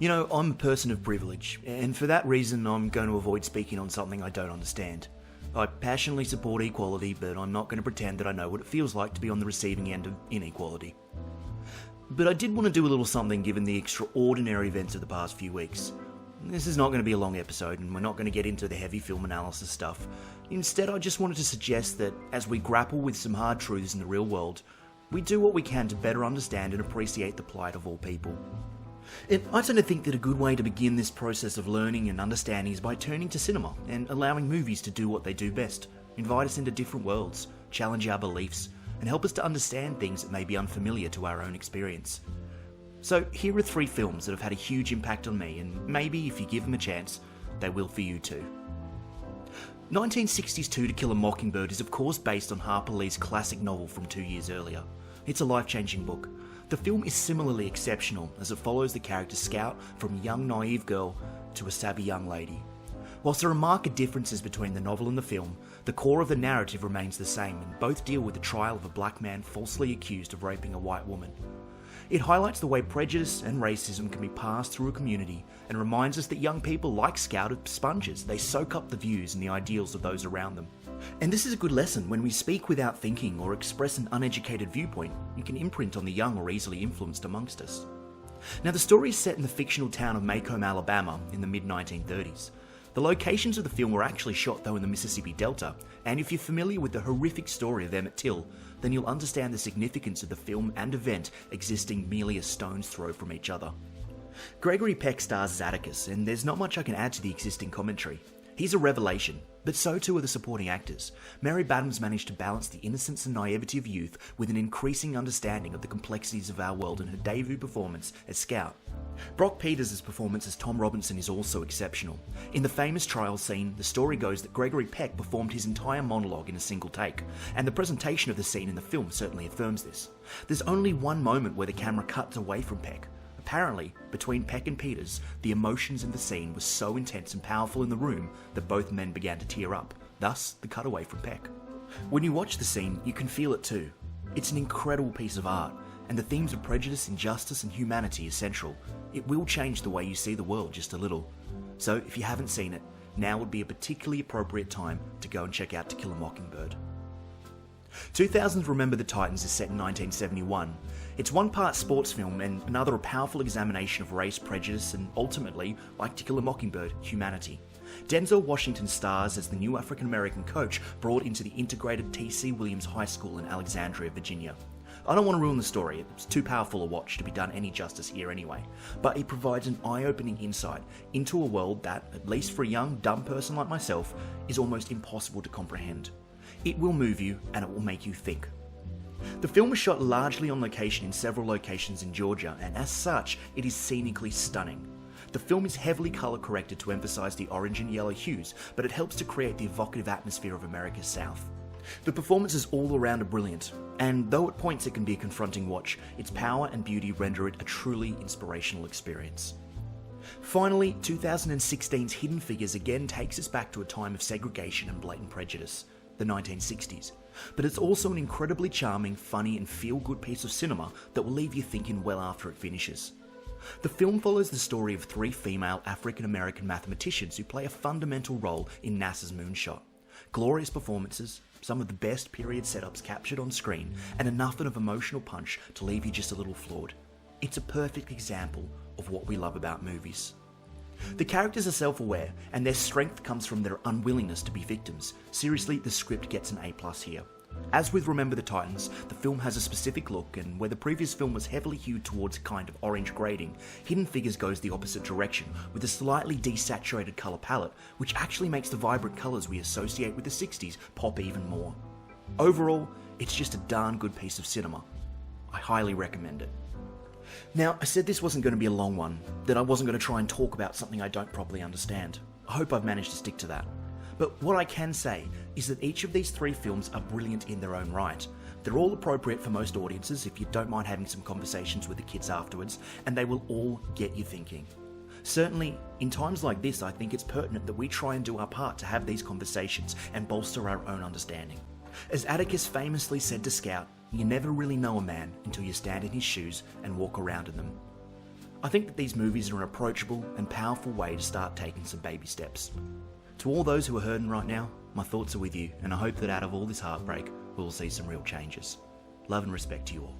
You know, I'm a person of privilege, and for that reason I'm going to avoid speaking on something I don't understand. I passionately support equality, but I'm not going to pretend that I know what it feels like to be on the receiving end of inequality. But I did want to do a little something given the extraordinary events of the past few weeks. This is not going to be a long episode, and we're not going to get into the heavy film analysis stuff. Instead, I just wanted to suggest that as we grapple with some hard truths in the real world, we do what we can to better understand and appreciate the plight of all people. And I tend to think that a good way to begin this process of learning and understanding is by turning to cinema and allowing movies to do what they do best, invite us into different worlds, challenge our beliefs, and help us to understand things that may be unfamiliar to our own experience. So here are 3 films that have had a huge impact on me, and maybe if you give them a chance, they will for you too. 1960's To Kill a Mockingbird is of course based on Harper Lee's classic novel from 2 years earlier. It's a life-changing book. The film is similarly exceptional as it follows the character Scout from a young naive girl to a savvy young lady. Whilst there are marked differences between the novel and the film, the core of the narrative remains the same, and both deal with the trial of a black man falsely accused of raping a white woman. It highlights the way prejudice and racism can be passed through a community and reminds us that young people like Scout are sponges. They soak up the views and the ideals of those around them. And this is a good lesson. When we speak without thinking or express an uneducated viewpoint, it can imprint on the young or easily influenced amongst us. Now, the story is set in the fictional town of Macomb, Alabama in the mid-1930s. The locations of the film were actually shot though in the Mississippi Delta, and if you're familiar with the horrific story of Emmett Till, then you'll understand the significance of the film and event existing merely a stone's throw from each other. Gregory Peck stars as Atticus, and there's not much I can add to the existing commentary. He's a revelation, but so too are the supporting actors. Mary Badham's managed to balance the innocence and naivety of youth with an increasing understanding of the complexities of our world in her debut performance as Scout. Brock Peters' performance as Tom Robinson is also exceptional. In the famous trial scene, the story goes that Gregory Peck performed his entire monologue in a single take, and the presentation of the scene in the film certainly affirms this. There's only one moment where the camera cuts away from Peck. Apparently, between Peck and Peters, the emotions in the scene were so intense and powerful in the room that both men began to tear up, thus the cutaway from Peck. When you watch the scene, you can feel it too. It's an incredible piece of art, and the themes of prejudice, injustice and humanity is central. It will change the way you see the world just a little. So if you haven't seen it, now would be a particularly appropriate time to go and check out To Kill a Mockingbird. 2000's Remember the Titans is set in 1971. It's one part sports film and another a powerful examination of race, prejudice and ultimately, like To Kill a Mockingbird, humanity. Denzel Washington stars as the new African-American coach brought into the integrated T.C. Williams High School in Alexandria, Virginia. I don't want to ruin the story, it's too powerful a watch to be done any justice here anyway, but it provides an eye-opening insight into a world that, at least for a young, dumb person like myself, is almost impossible to comprehend. It will move you and it will make you think. The film was shot largely on location in several locations in Georgia, and as such, it is scenically stunning. The film is heavily colour corrected to emphasise the orange and yellow hues, but it helps to create the evocative atmosphere of America's South. The performances all around are brilliant, and though at points it can be a confronting watch, its power and beauty render it a truly inspirational experience. Finally, 2016's Hidden Figures again takes us back to a time of segregation and blatant prejudice, the 1960s. But it's also an incredibly charming, funny and feel-good piece of cinema that will leave you thinking well after it finishes. The film follows the story of 3 female African-American mathematicians who play a fundamental role in NASA's moonshot. Glorious performances, some of the best period setups captured on screen, and enough of an emotional punch to leave you just a little floored. It's a perfect example of what we love about movies. The characters are self-aware, and their strength comes from their unwillingness to be victims. Seriously, the script gets an A+ here. As with Remember the Titans, the film has a specific look, and where the previous film was heavily hued towards a kind of orange grading, Hidden Figures goes the opposite direction, with a slightly desaturated colour palette, which actually makes the vibrant colours we associate with the 60s pop even more. Overall, it's just a darn good piece of cinema. I highly recommend it. Now, I said this wasn't going to be a long one, that I wasn't going to try and talk about something I don't properly understand. I hope I've managed to stick to that. But what I can say is that each of these 3 films are brilliant in their own right. They're all appropriate for most audiences if you don't mind having some conversations with the kids afterwards, and they will all get you thinking. Certainly, in times like this, I think it's pertinent that we try and do our part to have these conversations and bolster our own understanding. As Atticus famously said to Scout, you never really know a man until you stand in his shoes and walk around in them. I think that these movies are an approachable and powerful way to start taking some baby steps. To all those who are hurting right now, my thoughts are with you, and I hope that out of all this heartbreak, we will see some real changes. Love and respect to you all.